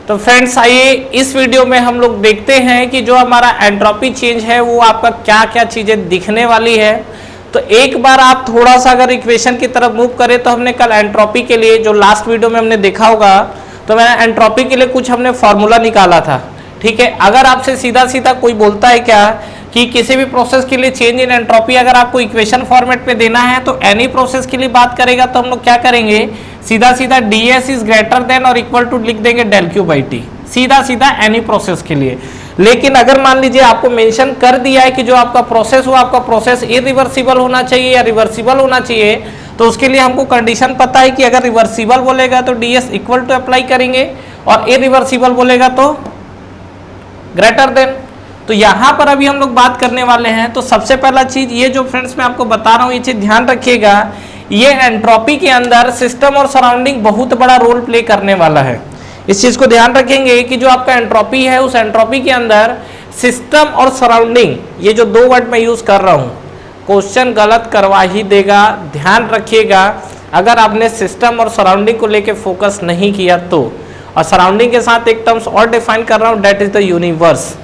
तो फ्रेंड्स आइए इस वीडियो में हम लोग देखते हैं कि जो हमारा एंट्रोपी चेंज है वो आपका क्या क्या चीजें दिखने वाली है। तो एक बार आप थोड़ा सा अगर इक्वेशन की तरफ मूव करें तो हमने कल एंट्रोपी के लिए जो लास्ट वीडियो में हमने देखा होगा, तो मैंने एंट्रोपी के लिए कुछ हमने फॉर्मूला निकाला था। ठीक है, अगर आपसे सीधा सीधा कोई बोलता है क्या कि किसी भी प्रोसेस के लिए चेंज इन एंट्रोपी अगर आपको इक्वेशन फॉर्मेट में देना है तो एनी प्रोसेस के लिए बात करेगा, तो हम लोग क्या करेंगे, सीधा सीधा ds इज ग्रेटर देन और इक्वल टू लिख देंगे del Q by T, सीधा सीधा एनी प्रोसेस के लिए। लेकिन अगर मान लीजिए आपको मेंशन कर दिया है कि जो आपका प्रोसेस हो, आपका प्रोसेस इरिवर्सिबल होना चाहिए या रिवर्सिबल होना चाहिए, तो उसके लिए हमको कंडीशन पता है कि अगर रिवर्सिबल बोलेगा तो ds इक्वल टू अप्लाई करेंगे और इरिवर्सिबल बोलेगा तो ग्रेटर देन। तो यहां पर अभी हम लोग बात करने वाले हैं। तो सबसे पहला चीज ये जो फ्रेंड्स मैं आपको बता रहा हूं, ये चीज ध्यान रखिएगा, ये एंट्रोपी के अंदर सिस्टम और सराउंडिंग बहुत बड़ा रोल प्ले करने वाला है। इस चीज को ध्यान रखेंगे कि जो आपका एंट्रोपी है उस एंट्रोपी के अंदर सिस्टम और सराउंडिंग, ये जो दो वर्ड मैं यूज कर रहा हूं, क्वेश्चन गलत करवा ही देगा। ध्यान रखिएगा, अगर आपने सिस्टम और सराउंडिंग को लेके फोकस नहीं किया तो। और सराउंडिंग के साथ एक टर्म्स और डिफाइन कर रहा हूं, दैट इज द यूनिवर्स।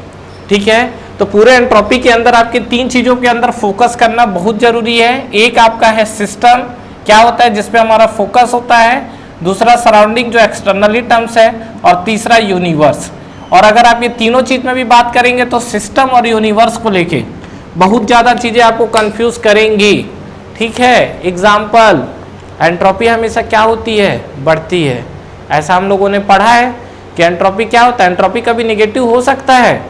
ठीक है, तो पूरे एंट्रोपी के अंदर आपके तीन चीजों के अंदर फोकस करना बहुत जरूरी है। एक आपका है सिस्टम, क्या होता है जिसपे हमारा फोकस होता है, दूसरा सराउंडिंग जो एक्सटर्नली टर्म्स है, और तीसरा यूनिवर्स। और अगर आप ये तीनों चीज में भी बात करेंगे तो सिस्टम और यूनिवर्स को लेके बहुत ज्यादा चीजें आपको कंफ्यूज करेंगी। ठीक है, एग्जाम्पल, एंट्रोपी हमेशा क्या होती है, बढ़ती है। ऐसा हम लोगों ने पढ़ा है कि एंट्रोपी क्या होता है, एंट्रोपी कभी निगेटिव हो सकता है,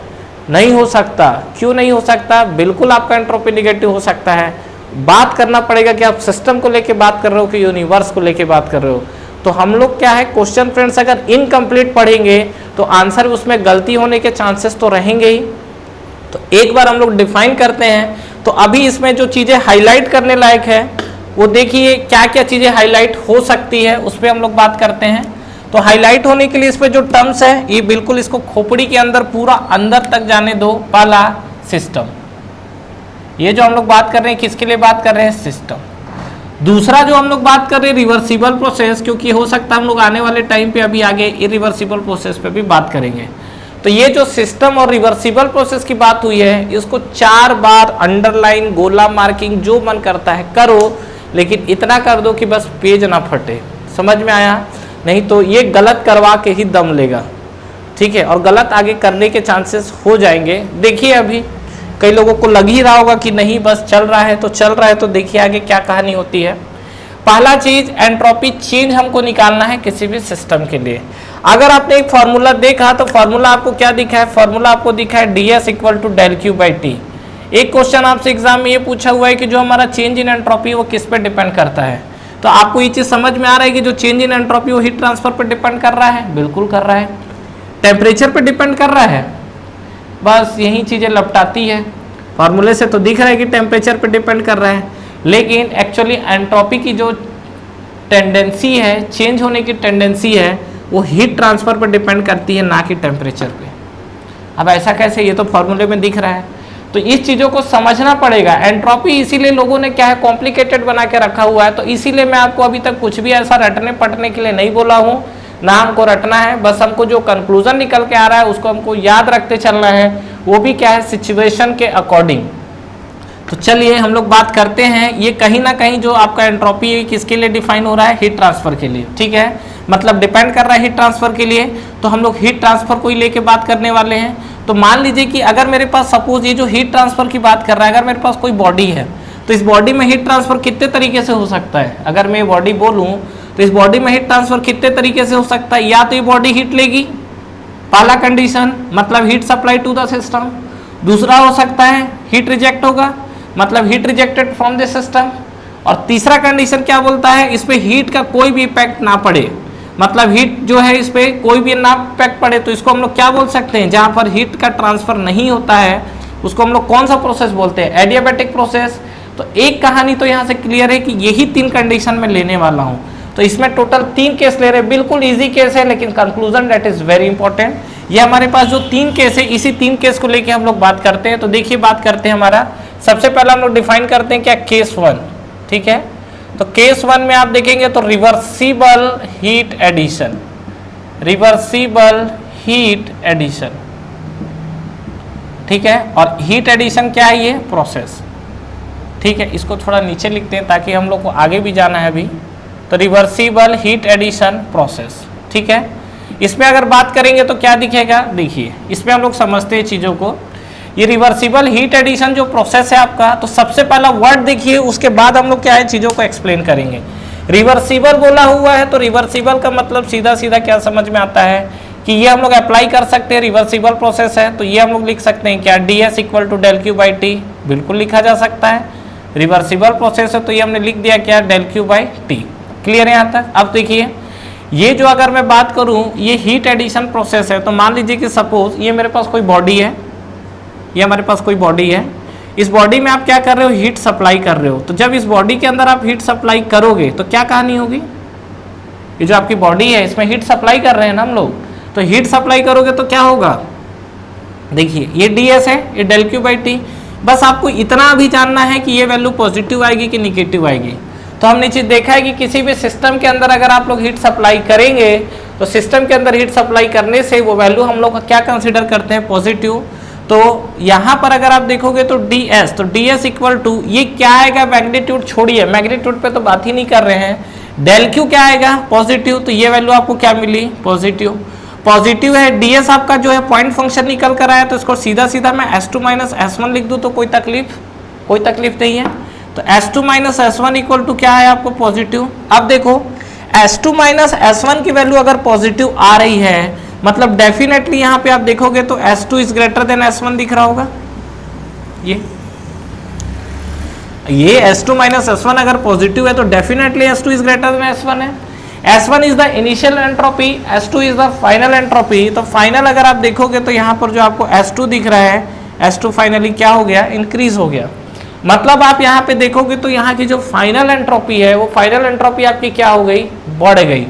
नहीं हो सकता। क्यों नहीं हो सकता, बिल्कुल आपका एंट्रोपी निगेटिव हो सकता है। बात करना पड़ेगा कि आप सिस्टम को लेके बात कर रहे हो कि यूनिवर्स को लेके बात कर रहे हो। तो हम लोग क्या है, क्वेश्चन फ्रेंड्स अगर इनकम्प्लीट पढ़ेंगे तो आंसर उसमें गलती होने के चांसेस तो रहेंगे ही। तो एक बार हम लोग डिफाइन करते हैं। तो अभी इसमें जो चीजें हाईलाइट करने लायक है वो देखिए क्या क्या चीजें हाईलाइट हो सकती है, उस पर हम लोग बात करते हैं। तो हाईलाइट होने के लिए इस पे जो टर्म्स है, ये बिल्कुल इसको खोपड़ी के अंदर पूरा अंदर तक जाने दो। पहला सिस्टम, ये जो हम लोग बात कर रहे हैं किसके लिए बात कर रहे हैं, सिस्टम। दूसरा जो हम लोग बात कर रहे हैं रिवर्सिबल प्रोसेस, क्योंकि हो सकता है हम लोग आने वाले टाइम पे अभी आगे इरिवर्सिबल प्रोसेस पे भी बात करेंगे। तो ये जो सिस्टम और रिवर्सिबल प्रोसेस की बात हुई है, इसको 4 बार अंडरलाइन, गोला मार्किंग जो मन करता है करो, लेकिन इतना कर दो कि बस पेज ना फटे। समझ में आया, नहीं तो ये गलत करवा के ही दम लेगा। ठीक है, और गलत आगे करने के चांसेस हो जाएंगे। देखिए अभी कई लोगों को लग ही रहा होगा कि नहीं बस चल रहा है तो चल रहा है, तो देखिए आगे क्या कहानी होती है। पहला चीज, एंट्रोपी चेंज हमको निकालना है किसी भी सिस्टम के लिए। अगर आपने एक फॉर्मूला देखा तो फॉर्मूला आपको क्या दिखा है, फॉर्मूला आपको दिखा है ds equal to del Q by T। एक क्वेश्चन आपसे एग्जाम में ये पूछा हुआ है कि जो हमारा चेंज इन एंट्रोपी वो किस पे डिपेंड करता है। तो आपको ये चीज समझ में आ रहा है कि जो चेंज इन एंट्रोपी वो हीट ट्रांसफर पर डिपेंड कर रहा है, बिल्कुल कर रहा है। टेम्परेचर पे डिपेंड कर रहा है, बस यही चीजें लपटाती है। फॉर्मूले से तो दिख रहा है कि टेम्परेचर पे डिपेंड कर रहा है, लेकिन एक्चुअली एंट्रोपी की जो टेंडेंसी है, चेंज होने की टेंडेंसी है, वो हीट ट्रांसफर पर डिपेंड करती है, ना कि टेम्परेचर पे। अब ऐसा कैसे, ये तो फॉर्मूले में दिख रहा है। तो इस चीजों को समझना पड़ेगा। एंट्रोपी इसीलिए लोगों ने क्या है कॉम्प्लिकेटेड बना के रखा हुआ है। तो इसीलिए मैं आपको अभी तक कुछ भी ऐसा रटने पटने के लिए नहीं बोला हूं, ना हमको रटना है। बस हमको जो कंक्लूजन निकल के आ रहा है उसको हमको याद रखते चलना है, वो भी क्या है, सिचुएशन के अकॉर्डिंग। तो चलिए हम लोग बात करते हैं। ये कहीं ना कहीं जो आपका एंट्रोपी है किसके लिए डिफाइन हो रहा है, हीट ट्रांसफर के लिए। ठीक है, मतलब डिपेंड कर रहा है हीट ट्रांसफर के लिए। तो हम लोग हीट ट्रांसफर को ही लेके बात करने वाले हैं। तो मान लीजिए कि अगर मेरे पास सपोज ये जो हीट ट्रांसफर की बात कर रहा है, अगर मेरे पास कोई बॉडी है तो इस बॉडी में हीट ट्रांसफर कितने तरीके से हो सकता है। अगर मैं बॉडी बोलूं तो इस बॉडी में हीट ट्रांसफर कितने तरीके से हो सकता है। या तो ये बॉडी हीट लेगी, पहला कंडीशन, मतलब heat supply to the system. दूसरा हो सकता है हीट रिजेक्ट होगा, मतलब heat rejected from the system. और तीसरा कंडीशन क्या बोलता है, इस पे हीट का कोई भी इफेक्ट ना पड़े, मतलब हीट जो है इस पे कोई भी ना इफेक्ट पड़े। तो इसको हम लोग क्या बोल सकते हैं, जहां पर हीट का ट्रांसफर नहीं होता है उसको हम लोग कौन सा प्रोसेस बोलते हैं, एडियाबैटिक प्रोसेस। तो एक कहानी तो यहाँ से क्लियर है कि यही 3 कंडीशन में लेने वाला हूँ। तो इसमें टोटल 3 केस ले रहे हैं, बिल्कुल इजी केस है, लेकिन conclusion that is very important. ये हमारे पास जो 3 केस है, इसी 3 केस को लेके हम लोग बात करते हैं। तो देखिए बात करते हैं, हमारा सबसे पहला हम लोग डिफाइन करते हैं क्या, केस 1। ठीक है, तो केस 1 में आप देखेंगे तो reversible heat addition, reversible heat addition, ठीक है। और हीट एडिशन क्या है? ये प्रोसेस, ठीक है। इसको थोड़ा नीचे लिखते हैं ताकि हम लोग को आगे भी जाना है अभी। तो रिवर्सिबल हीट एडिशन प्रोसेस, ठीक है। इसमें अगर बात करेंगे तो क्या दिखेगा? देखिए इसमें हम लोग समझते हैं चीज़ों को। ये रिवर्सिबल हीट एडिशन जो प्रोसेस है आपका, तो सबसे पहला वर्ड देखिए, उसके बाद हम लोग क्या है चीज़ों को एक्सप्लेन करेंगे। रिवर्सिबल बोला हुआ है तो रिवर्सिबल का मतलब सीधा सीधा क्या समझ में आता है कि ये हम लोग अप्लाई कर सकते हैं, रिवर्सिबल प्रोसेस है। तो ये हम लोग लिख सकते हैं क्या? D S equal to del Q by T, बिल्कुल लिखा जा सकता है। रिवर्सिबल प्रोसेस है तो ये हमने लिख दिया क्या? Del Q by T. Clear है यहाँ तक? अब देखिए ये जो अगर मैं बात करूँ, ये हीट एडिशन प्रोसेस है। तो मान लीजिए कि सपोज ये मेरे पास कोई बॉडी है, ये हमारे पास कोई बॉडी है। इस बॉडी में आप क्या कर रहे हो? हीट सप्लाई कर रहे हो। तो जब इस बॉडी के अंदर आप हीट सप्लाई करोगे तो क्या कहानी होगी? ये जो आपकी बॉडी है इसमें हीट सप्लाई कर रहे हैं ना हम लोग, तो हीट सप्लाई करोगे तो क्या होगा? देखिए ये डी एस है, ये डेल क्यू बाई टी। बस आपको इतना भी जानना है कि ये वैल्यू पॉजिटिव आएगी कि निगेटिव आएगी। तो हमने चीज देखा है कि किसी भी सिस्टम के अंदर अगर आप लोग हीट सप्लाई करेंगे तो सिस्टम के अंदर हीट सप्लाई करने से वो वैल्यू हम लोग क्या कंसिडर करते हैं? पॉजिटिव। तो यहाँ पर अगर आप देखोगे तो डी एस, तो डी एस इक्वल टू ये क्या आएगा? मैग्नीट्यूड छोड़िए, मैग्नीट्यूड पे तो बात ही नहीं कर रहे हैं। डेल क्यू क्या आएगा? पॉजिटिव। तो ये वैल्यू आपको क्या मिली? पॉजिटिव। पॉजिटिव है, डी एस आपका जो है पॉइंट फंक्शन निकल कर आया, तो इसको सीधा सीधा मैं S2 माइनस S1 लिख दूँ तो कोई तकलीफ नहीं है। तो S2 minus S1 equal to क्या है आपको? पॉजिटिव। अब देखो S2 माइनस S1 की वैल्यू अगर पॉजिटिव आ रही है, मतलब डेफिनेटली यहाँ पे आप देखोगे तो S2 is greater then S1 दिख रहा होगा। ये S2 माइनस S1 अगर पॉजिटिव है तो definitely S2 is greater then S1 है। S1 is the initial entropy, S2 is the final entropy. तो फाइनल अगर आप देखोगे तो यहाँ पर जो आपको S2 दिख रहा है, S2 फाइनली क्या हो गया? इंक्रीज हो गया। मतलब आप यहाँ पे देखोगे तो यहाँ की जो फाइनल एंट्रोपी है वो फाइनल एंट्रोपी आपकी क्या हो गई? बढ़ गई।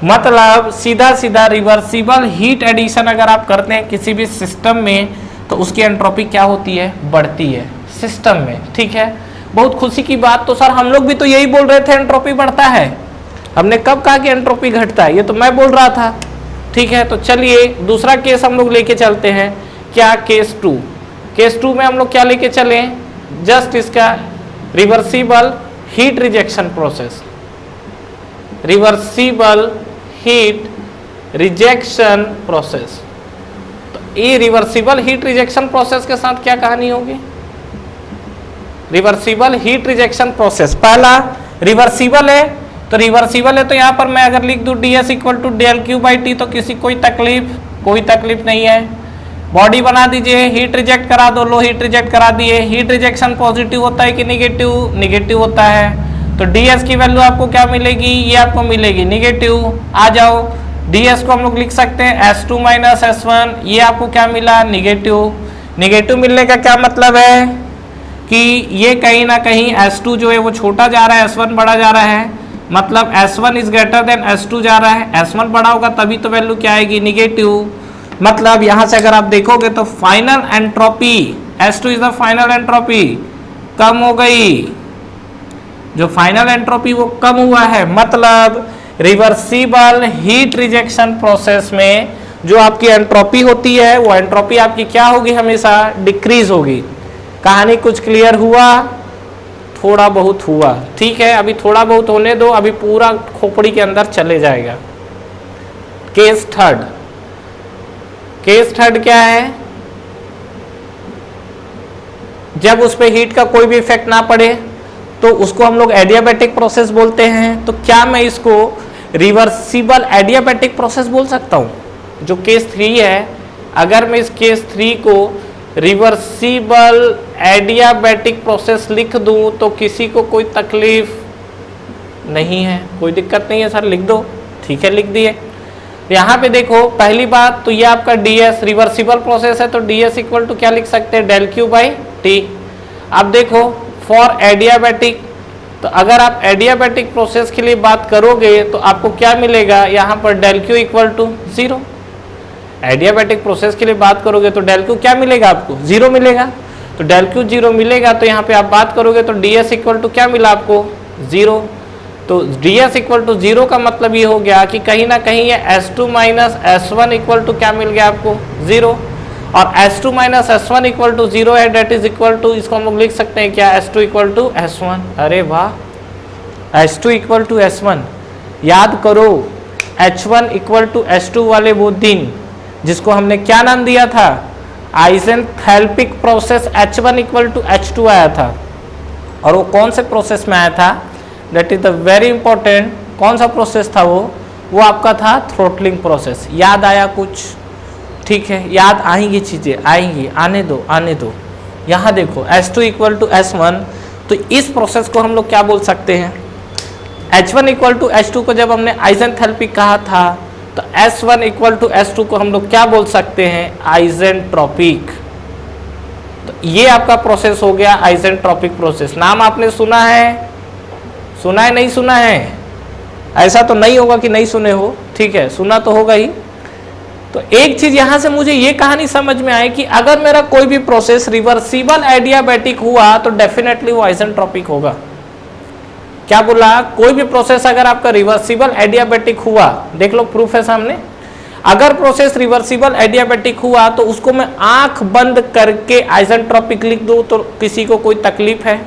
मतलब सीधा सीधा रिवर्सिबल हीट एडिशन अगर आप करते हैं किसी भी सिस्टम में तो उसकी एंट्रोपी क्या होती है? बढ़ती है सिस्टम में, ठीक है। बहुत खुशी की बात। तो सर हम लोग भी तो यही बोल रहे थे एंट्रोपी बढ़ता है, हमने कब कहा कि एंट्रोपी घटता है? ये तो मैं बोल रहा था, ठीक है। तो चलिए दूसरा केस हम लोग लेके चलते हैं। क्या? केस 2। केस 2 में हम लोग क्या लेके चले? जस्ट इसका reversible heat rejection process, reversible heat rejection process. तो ये रिवर्सिबल हीट रिजेक्शन प्रोसेस के साथ क्या कहानी होगी? रिवर्सिबल हीट रिजेक्शन प्रोसेस, पहला रिवर्सिबल है, तो रिवर्सिबल है तो यहाँ पर मैं अगर लिख दूं D S equal to del Q by T, तो कोई तकलीफ नहीं है। बॉडी बना दीजिए, हीट रिजेक्ट करा दो, लो हीट रिजेक्ट करा दिए। हीट रिजेक्शन पॉजिटिव होता है कि निगेटिव? निगेटिव होता है। तो डी एस की वैल्यू आपको क्या मिलेगी? ये आपको मिलेगी निगेटिव। आ जाओ, डी एस को हम लोग लिख सकते हैं S2 माइनस S1, ये आपको क्या मिला? निगेटिव। निगेटिव मिलने का क्या मतलब है कि ये कहीं ना कहीं S2 जो है वो छोटा जा रहा है, S1 बड़ा जा रहा है। मतलब S1 is greater then S2 जा रहा है, S1 बड़ा होगा तभी तो वैल्यू क्या आएगी? निगेटिव। मतलब यहां से अगर आप देखोगे तो final entropy, S2 is the final entropy, कम हो गई। जो फाइनल एंट्रोपी वो कम हुआ है। मतलब रिवर्सिबल हीट रिजेक्शन प्रोसेस में जो आपकी एंट्रोपी होती है वो एंट्रोपी आपकी क्या होगी? हमेशा डिक्रीज होगी। कहानी कुछ क्लियर हुआ? थोड़ा बहुत हुआ, ठीक है। अभी थोड़ा बहुत होने दो, अभी पूरा खोपड़ी के अंदर चले जाएगा। Case third. केस थर्ड क्या है? जब उस पर हीट का कोई भी इफेक्ट ना पड़े तो उसको हम लोग एडियाबैटिक प्रोसेस बोलते हैं। तो क्या मैं इसको रिवर्सिबल एडियाबैटिक प्रोसेस बोल सकता हूं? जो केस 3 है, अगर मैं इस केस 3 को रिवर्सिबल एडियाबैटिक प्रोसेस लिख दूं तो किसी को कोई तकलीफ नहीं है, कोई दिक्कत नहीं है सर, लिख दो, ठीक है, लिख दिए। यहाँ पे देखो पहली बात तो ये आपका ds रिवर्सिबल प्रोसेस है, तो ds इक्वल टू क्या लिख सकते हैं? Del Q by T. अब देखो फॉर एडियाबैटिक, तो अगर आप एडियाबैटिक प्रोसेस के लिए बात करोगे तो आपको क्या मिलेगा? यहाँ पर del Q equal to 0। Adiabatic process के लिए बात करोगे तो डेल क्यू क्या मिलेगा? आपको 0 मिलेगा। तो डेल क्यू 0 मिलेगा तो यहाँ पे आप बात करोगे तो ds इक्वल टू क्या मिला आपको? 0। तो ds इक्वल टू 0 का मतलब ये हो गया कि कहीं ना कहीं ये S2 minus S1 equal to क्या मिल गया आपको 0, और S2 minus S1 equal to 0 है, डेट इज इक्वल टू, इसको हम लोग लिख सकते हैं क्या, S2 इक्वल टू S1। अरे वाह, S2 इक्वल टू S1। याद करो H1 इक्वल टू S2 वाले वो दिन जिसको हमने क्या नाम दिया था, आइजेंथैल्पिक process H1 equal to H2 आया था, और वो कौन से प्रोसेस में आया था, that is the very important, कौन सा प्रोसेस था वो आपका था थ्रोटलिंग प्रोसेस। याद आया कुछ, ठीक है, याद आएंगी चीजें, आएंगी, आने दो। यहाँ देखो S2 इक्वल टू S1, तो इस प्रोसेस को हम लोग क्या बोल सकते हैं, H1 इक्वल टू H2 को जब हमने आइजेंथैल्पिक कहा था, तो S1 इक्वल टू S2 को हम लोग क्या बोल सकते हैं, आइजेंट्रोपिक। तो ये आपका प्रोसेस हो गया आइजेंट्रोपिक प्रोसेस। नाम आपने सुना है नहीं सुना है, ऐसा तो नहीं होगा कि नहीं सुने हो, ठीक है, सुना तो होगा ही। तो एक चीज यहां से मुझे ये कहानी समझ में आई कि अगर मेरा कोई भी प्रोसेस रिवर्सिबल एडियाबैटिक हुआ तो डेफिनेटली वो आइजेंट्रोपिक होगा। क्या बोला, कोई भी प्रोसेस अगर आपका रिवर्सिबल एडियाबैटिक हुआ, देख लो प्रूफ है सामने, अगर प्रोसेस रिवर्सिबल एडियाबैटिक हुआ तो उसको मैं आंख बंद करके आइजेंट्रोपिक लिख दूं तो किसी को कोई तकलीफ है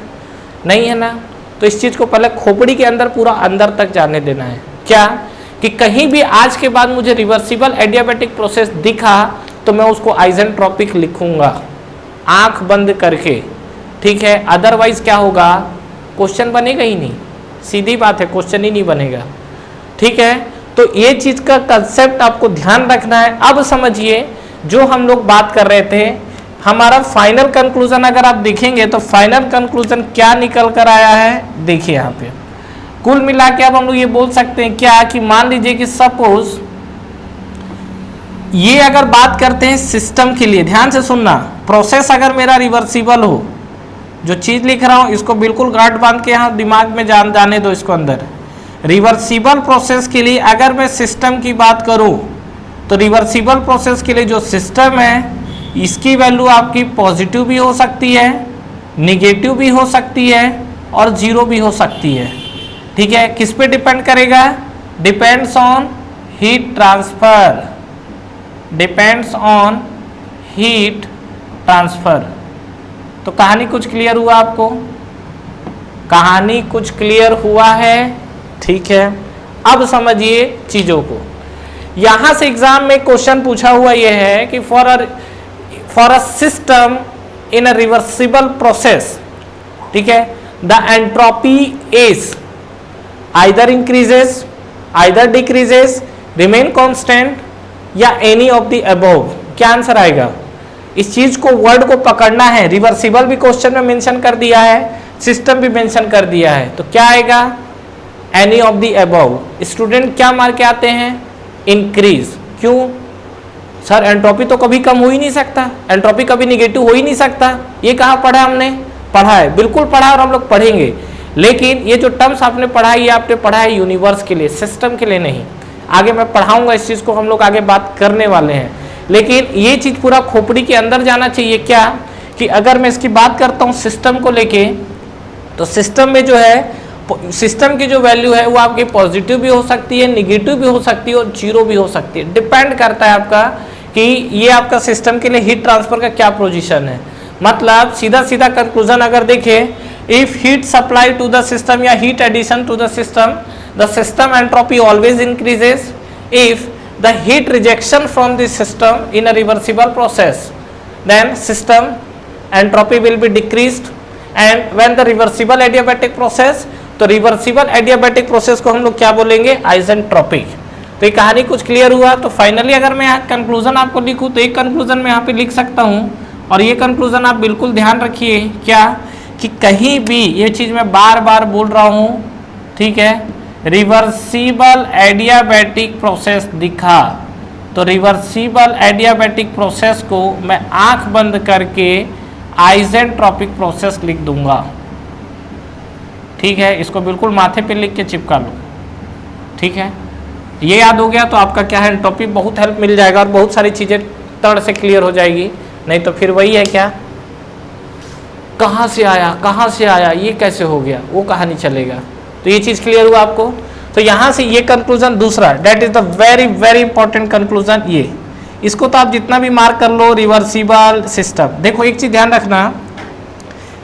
नहीं है ना। तो इस चीज को पहले खोपड़ी के अंदर पूरा अंदर तक जाने देना है, क्या कि कहीं भी आज के बाद मुझे रिवर्सिबल एडियाबैटिक प्रोसेस दिखा तो मैं उसको आइजेंट्रोपिक लिखूंगा आंख बंद करके, ठीक है। अदरवाइज क्या होगा, क्वेश्चन बनेगा ही नहीं, सीधी बात है, क्वेश्चन ही नहीं बनेगा, ठीक है। तो ये चीज का कंसेप्ट आपको ध्यान रखना है। अब समझिए जो हम लोग बात कर रहे थे, हमारा फाइनल कंक्लूजन अगर आप देखेंगे तो फाइनल कंक्लूजन क्या निकल कर आया है, देखिए यहाँ पे कुल मिला के अब हम लोग ये बोल सकते हैं क्या कि मान लीजिए कि सपोज ये अगर बात करते हैं सिस्टम के लिए, ध्यान से सुनना, प्रोसेस अगर मेरा रिवर्सिबल हो, जो चीज लिख रहा हूं इसको बिल्कुल गांठ बांध के यहाँ दिमाग में जाने दो इसको अंदर। रिवर्सिबल प्रोसेस के लिए अगर मैं सिस्टम की बात करूं तो रिवर्सिबल प्रोसेस के लिए जो सिस्टम है इसकी वैल्यू आपकी पॉजिटिव भी हो सकती है, निगेटिव भी हो सकती है और जीरो भी हो सकती है, ठीक है। किस पे डिपेंड करेगा, depends on heat transfer, depends on heat transfer. तो कहानी कुछ क्लियर हुआ आपको, कहानी कुछ क्लियर हुआ है, ठीक है। अब समझिए चीजों को, यहां से एग्जाम में क्वेश्चन पूछा हुआ यह है कि for a system in a reversible process, ठीक है, the entropy is either increases, either decreases, remain constant या एनी ऑफ द अबव। क्या आंसर आएगा, इस चीज को वर्ड को पकड़ना है। रिवर्सिबल भी क्वेश्चन में मेंशन कर दिया है, सिस्टम भी मेंशन कर दिया है, तो क्या आएगा, any of the above. Student क्या मार के आते हैं, इंक्रीज। क्यों सर, एंट्रोपी तो कभी कम हो ही नहीं सकता, एंट्रोपी कभी निगेटिव हो ही नहीं सकता, ये कहाँ पढ़ा हमने, पढ़ा है, बिल्कुल पढ़ा और हम लोग पढ़ेंगे। लेकिन ये जो टर्म्स आपने पढ़ा है ये आपने पढ़ा है यूनिवर्स के लिए, सिस्टम के लिए नहीं। आगे मैं पढ़ाऊंगा इस चीज को, हम लोग आगे बात करने वाले हैं। लेकिन ये चीज पूरा खोपड़ी के अंदर जाना चाहिए, क्या कि अगर मैं इसकी बात करता हूँ सिस्टम को लेके, तो सिस्टम में जो है, सिस्टम की जो वैल्यू है वो आपकी पॉजिटिव भी हो सकती है, निगेटिव भी हो सकती है और जीरो भी हो सकती है। डिपेंड करता है आपका कि ये आपका सिस्टम के लिए हीट ट्रांसफर का क्या पोजीशन है। मतलब सीधा सीधा कंक्लूजन अगर देखें, if heat supply to the system या heat addition to the system entropy always increases. If the heat rejection from the system in a reversible process, then system entropy will be decreased, and when the reversible adiabatic process, तो reversible adiabatic process को हम लोग क्या बोलेंगे, आइजेंट्रोपिक। तो ये कहानी कुछ क्लियर हुआ। तो फाइनली अगर मैं यहाँ कंक्लूजन आपको लिखूँ तो एक कंक्लूजन मैं यहाँ पे लिख सकता हूँ, और ये कंक्लूजन आप बिल्कुल ध्यान रखिए, क्या कि कहीं भी ये चीज़ मैं बार बार बोल रहा हूँ, ठीक है, रिवर्सिबल एडियाबैटिक प्रोसेस दिखा तो रिवर्सिबल एडियाबैटिक प्रोसेस को मैं आंख बंद करके आइजेंट्रोपिक प्रोसेस लिख दूंगा, ठीक है। इसको बिल्कुल माथे पे लिख के चिपका लो, ठीक है। ये याद हो गया तो आपका क्या है, एंट्रोपी बहुत हेल्प मिल जाएगा और बहुत सारी चीज़ें तड़ से क्लियर हो जाएगी। नहीं तो फिर वही है, क्या कहाँ से आया ये कैसे हो गया, वो कहानी चलेगा। तो ये चीज क्लियर हुआ आपको। तो यहां से ये कंक्लूजन दूसरा, that is the very very important conclusion, ये इसको तो आप जितना भी मार्क कर लो, रिवर्सिबल सिस्टम। देखो एक चीज ध्यान रखना,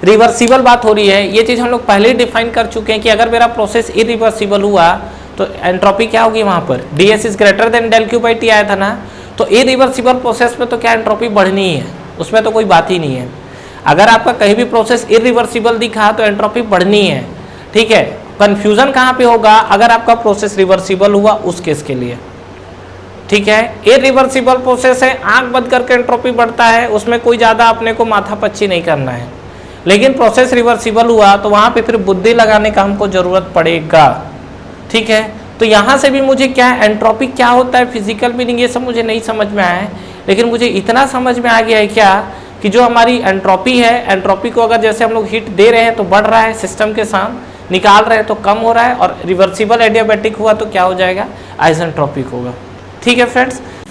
रिवर्सिबल बात हो रही है, ये चीज हम लोग पहले ही डिफाइन कर चुके हैं कि अगर मेरा प्रोसेस इरिवर्सिबल हुआ तो एंट्रोपी क्या होगी वहां पर, ds is greater than del Q by T आया था ना। तो इरिवर्सिबल प्रोसेस में तो क्या एंट्रोपी बढ़नी ही है, उसमें तो कोई बात ही नहीं है। अगर आपका कहीं भी प्रोसेस इरिवर्सिबल दिखा तो एंट्रोपी बढ़नी है, ठीक है। कंफ्यूजन कहाँ पे होगा, अगर आपका प्रोसेस रिवर्सिबल हुआ उस केस के लिए, ठीक है। इरिवर्सिबल प्रोसेस है, आंख बंद करके एंट्रोपी बढ़ता है, उसमें कोई ज्यादा अपने को माथा पच्ची नहीं करना है। लेकिन प्रोसेस रिवर्सिबल हुआ तो वहां पे फिर बुद्धि लगाने का हमको जरूरत पड़ेगा, ठीक है। तो यहां से भी मुझे क्या एंट्रोपी क्या होता है, फिजिकल मीनिंग, ये सब मुझे नहीं समझ में आया है, लेकिन मुझे इतना समझ में आ गया है क्या कि जो हमारी एंट्रोपी है, एंट्रोपी को अगर जैसे हम लोग हीट दे रहे हैं तो बढ़ रहा है सिस्टम के साथ, निकाल रहे हैं तो कम हो रहा है, और रिवर्सिबल एडियाबैटिक हुआ तो क्या हो जाएगा, आइसेंट्रोपिक होगा, ठीक है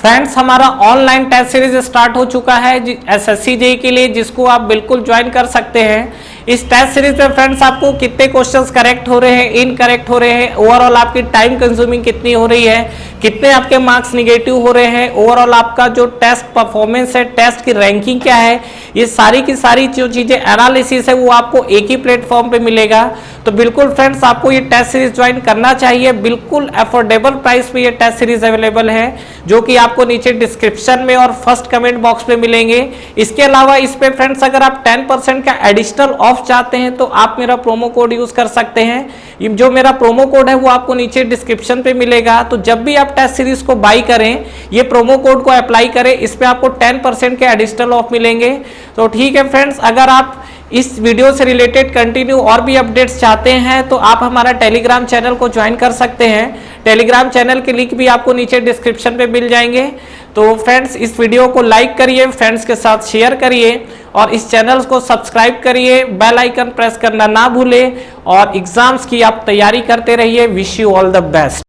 फ्रेंड्स हमारा ऑनलाइन टेस्ट सीरीज स्टार्ट हो चुका है एसएससी जेईई के लिए, जिसको आप बिल्कुल ज्वाइन कर सकते हैं। इस टेस्ट सीरीज में फ्रेंड्स आपको कितने क्वेश्चंस करेक्ट हो रहे हैं, इनकरेक्ट हो रहे हैं, ओवरऑल आपकी टाइम कंज्यूमिंग कितनी हो रही है, कितने आपके मार्क्स निगेटिव हो रहे हैं, ओवरऑल आपका जो टेस्ट परफॉर्मेंस है, टेस्ट की रैंकिंग क्या है, ये सारी की सारी जो चीजें एनालिसिस है वो आपको एक ही प्लेटफॉर्म पे मिलेगा। तो बिल्कुल फ्रेंड्स आपको ये टेस्ट सीरीज ज्वाइन करना चाहिए, बिल्कुल अफोर्डेबल प्राइस पे ये टेस्ट सीरीज अवेलेबल है, जो कि आपको नीचे डिस्क्रिप्शन में और फर्स्ट कमेंट बॉक्स में मिलेंगे। इसके अलावा इस पे फ्रेंड्स अगर आप 10% का एडिशनल ऑफ चाहते हैं तो आप मेरा प्रोमो कोड यूज कर सकते हैं। जो मेरा प्रोमो कोड है वो आपको नीचे डिस्क्रिप्शन पे मिलेगा। तो जब भी आप टेस्ट सीरीज को बाई करें, ये प्रोमो कोड को अप्लाई करें, इस पे आपको 10% के एडिशनल ऑफ मिलेंगे। तो ठीक है फ्रेंड्स, अगर आप इस वीडियो से रिलेटेड कंटिन्यू और भी अपडेट्स चाहते हैं तो आप हमारा टेलीग्राम चैनल को ज्वाइन कर सकते हैं। टेलीग्राम चैनल के लिंक भी आपको नीचे डिस्क्रिप्शन पे मिल जाएंगे। तो फ्रेंड्स इस वीडियो को लाइक करिए, फ्रेंड्स के साथ शेयर करिए और इस चैनल को सब्सक्राइब करिए, बेल आइकन प्रेस करना ना भूलें और एग्जाम्स की आप तैयारी करते रहिए। Wish you all the best.